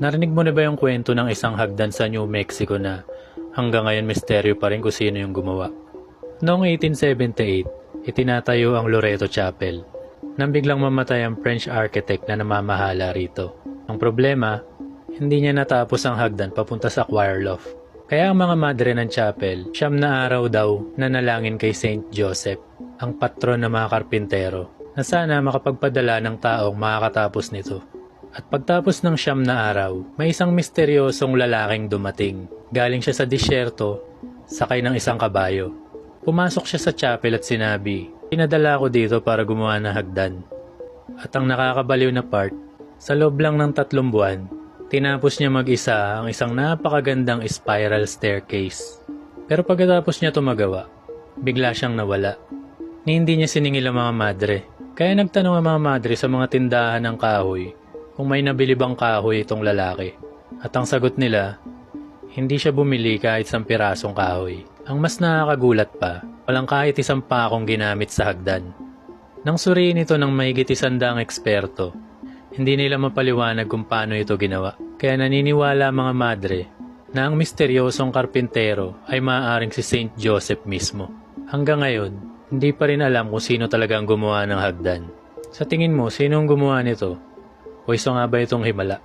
Narinig mo na ba yung kwento ng isang hagdan sa New Mexico na hanggang ngayon misteryo pa rin kung sino yung gumawa? Noong 1878, itinatayo ang Loreto Chapel nang biglang mamatay ang French architect na namamahala rito. Ang problema, hindi niya natapos ang hagdan papunta sa choir loft. Kaya ang mga madre ng chapel, 9 na araw daw nanalangin kay Saint Joseph, ang patron ng mga karpintero, na sana makapagpadala ng taong makakatapos nito. At pagtapos ng 9 na araw, may isang misteryosong lalaking dumating. Galing siya sa disyerto, sakay ng isang kabayo. Pumasok siya sa chapel at sinabi, "Pinadala ko dito para gumawa ng hagdan." At ang nakakabaliw na part, sa loob lang ng 3 buwan, tinapos niya mag-isa ang isang napakagandang spiral staircase. Pero pagkatapos niya tumagawa, bigla siyang nawala. Hindi niya siningil ang mga madre. Kaya nagtanong ang mga madre sa mga tindahan ng kahoy kung may nabili bang kahoy itong lalaki. At ang sagot nila, hindi siya bumili kahit 1 pirasong kahoy. Ang mas nakakagulat pa, walang kahit 1 pakong ginamit sa hagdan. Nang suriin ito ng mahigit 100 eksperto, hindi nila mapaliwanag kung paano ito ginawa. Kaya naniniwala ang mga madre na ang misteryosong karpintero ay maaaring si Saint Joseph mismo. Hanggang ngayon, hindi pa rin alam kung sino talaga ang gumawa ng hagdan. Sa tingin mo, sino ang gumawa nito? O isa nga ba itong himala?